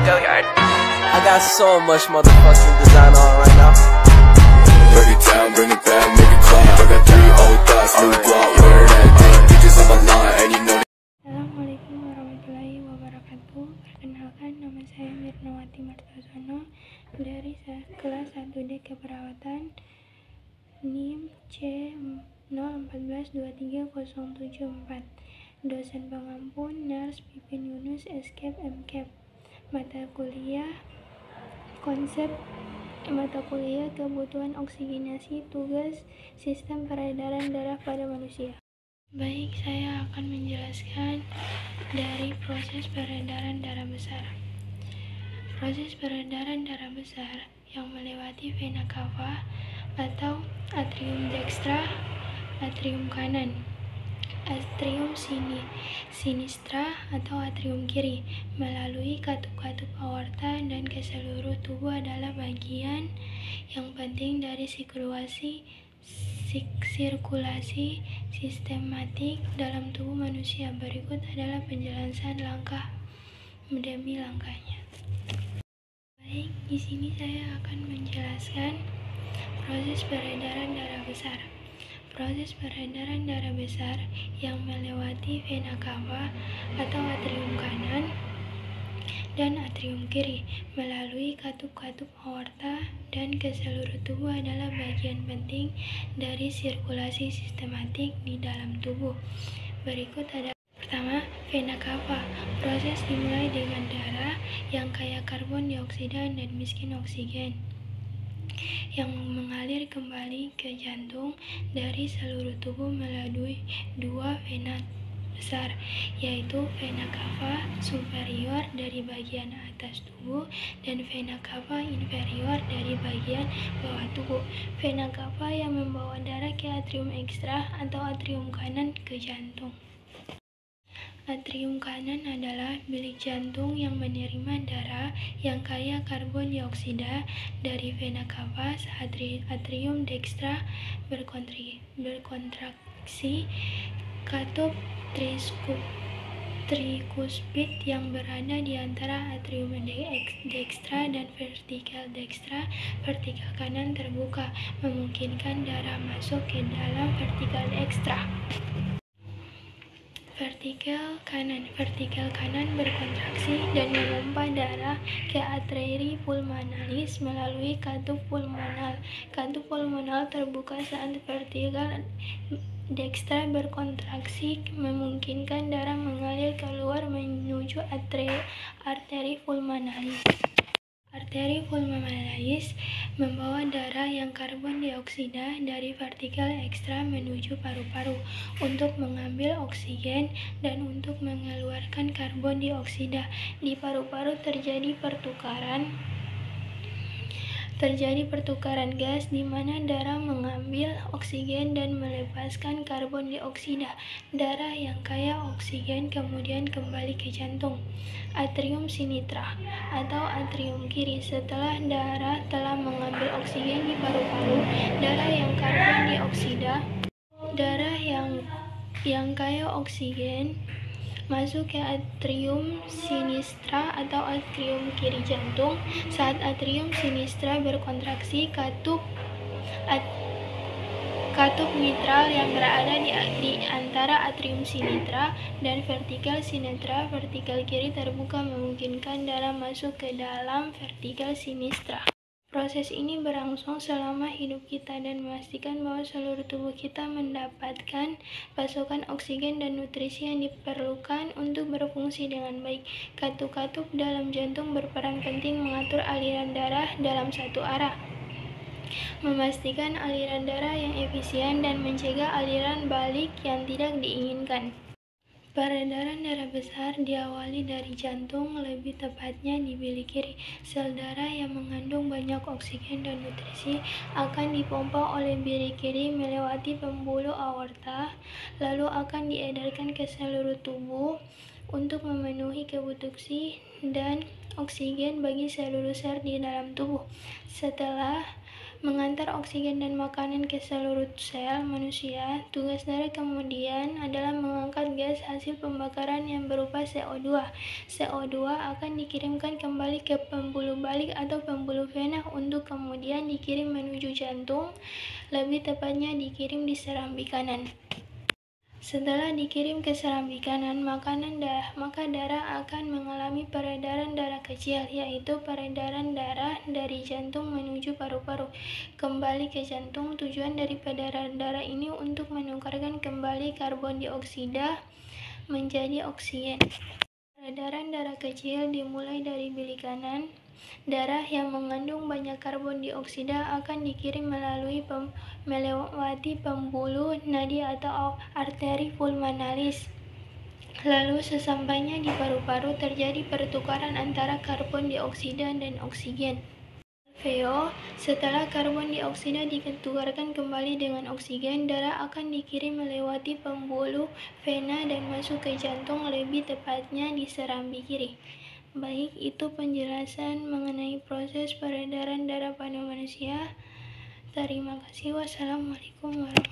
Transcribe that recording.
Go yard. I got so much motherfucking design on right now. Break it down, bring it back, make it clap. I got 3 old thoughts, new block, where that thing. Bitches on my line, and you know. Assalamualaikum warahmatullahi wabarakatuh. Perkenalkan, nama saya Mirnawati Martosono dari kelas 1D Keperawatan, NIM C01423074. Dosen pengampu Nurse Pipin Yunus Escape MCAP. Mata kuliah kebutuhan oksigenasi, tugas sistem peredaran darah pada manusia. Baik, saya akan menjelaskan dari proses peredaran darah besar. Proses peredaran darah besar yang melewati vena cava atau atrium dextra, atrium kanan, atrium sinistra atau atrium kiri, melalui katup-katup aorta dan ke seluruh tubuh adalah bagian yang penting dari sirkulasi sistematik dalam tubuh manusia. Berikut adalah penjelasan langkah demi langkahnya. Baik, di sini saya akan menjelaskan proses peredaran darah besar. Proses peredaran darah besar yang melewati vena cava atau atrium kanan dan atrium kiri melalui katup-katup aorta dan ke seluruh tubuh adalah bagian penting dari sirkulasi sistematik di dalam tubuh. Berikut ada pertama, vena cava. Proses dimulai dengan darah yang kaya karbon dioksida dan miskin oksigen yang mengalir kembali ke jantung dari seluruh tubuh melalui 2 vena besar, yaitu vena cava superior dari bagian atas tubuh dan vena cava inferior dari bagian bawah tubuh. Vena cava yang membawa darah ke atrium ekstra atau atrium kanan ke jantung. Atrium kanan adalah bilik jantung yang menerima darah yang kaya karbon dioksida dari vena cava. Atrium dextra berkontraksi, katup trikuspid yang berada di antara atrium dextra dan vertikal dextra. Vertikal kanan terbuka, memungkinkan darah masuk ke dalam vertikal dextra. Vertikal kanan berkontraksi dan memompa darah ke arteri pulmonalis melalui katup pulmonal. Katup pulmonal terbuka saat vertikal dextra berkontraksi, memungkinkan darah mengalir keluar menuju arteri pulmonalis. Arteri pulmonalis membawa darah yang karbon dioksida dari vertikal ekstra menuju paru-paru untuk mengambil oksigen dan untuk mengeluarkan karbon dioksida. Di paru-paru terjadi pertukaran gas di mana darah mengambil oksigen dan melepaskan karbon dioksida. Darah yang kaya oksigen kemudian kembali ke jantung. Atrium sinistra atau atrium kiri. Setelah darah telah mengambil oksigen di paru-paru, darah yang karbon dioksida, darah yang kaya oksigen masuk ke atrium sinistra atau atrium kiri jantung. Saat atrium sinistra berkontraksi, katup mitral yang berada di antara atrium sinistra dan vertikal sinistra, vertikal kiri terbuka, memungkinkan darah masuk ke dalam vertikal sinistra. Proses ini berlangsung selama hidup kita dan memastikan bahwa seluruh tubuh kita mendapatkan pasokan oksigen dan nutrisi yang diperlukan untuk berfungsi dengan baik. Katup-katup dalam jantung berperan penting mengatur aliran darah dalam satu arah, memastikan aliran darah yang efisien dan mencegah aliran balik yang tidak diinginkan. Peredaran darah besar diawali dari jantung, lebih tepatnya di bilik kiri. Sel darah yang mengandung banyak oksigen dan nutrisi akan dipompa oleh bilik kiri melewati pembuluh aorta, lalu akan diedarkan ke seluruh tubuh untuk memenuhi kebutuhan dan oksigen bagi seluruh sel di dalam tubuh. Setelah mengantar oksigen dan makanan ke seluruh sel manusia. Tugas darah kemudian adalah mengangkat gas hasil pembakaran yang berupa CO2. CO2 akan dikirimkan kembali ke pembuluh balik atau pembuluh vena untuk kemudian dikirim menuju jantung, lebih tepatnya dikirim di serambi kanan. Setelah dikirim ke serambi kanan, maka darah akan mengalami peredaran darah kecil, yaitu peredaran darah dari jantung menuju paru-paru, kembali ke jantung. Tujuan dari peredaran darah ini untuk menukarkan kembali karbon dioksida menjadi oksigen. Peredaran darah kecil dimulai dari bilik kanan. Darah yang mengandung banyak karbon dioksida akan dikirim melewati pembuluh nadi atau arteri pulmonalis. Lalu sesampainya di paru-paru terjadi pertukaran antara karbon dioksida dan oksigen. VO, setelah karbon dioksida ditukarkan kembali dengan oksigen, darah akan dikirim melewati pembuluh vena dan masuk ke jantung, lebih tepatnya di serambi kiri. Baik, itu penjelasan mengenai proses peredaran darah pada manusia. Terima kasih. Wassalamualaikum warahmatullahi wabarakatuh.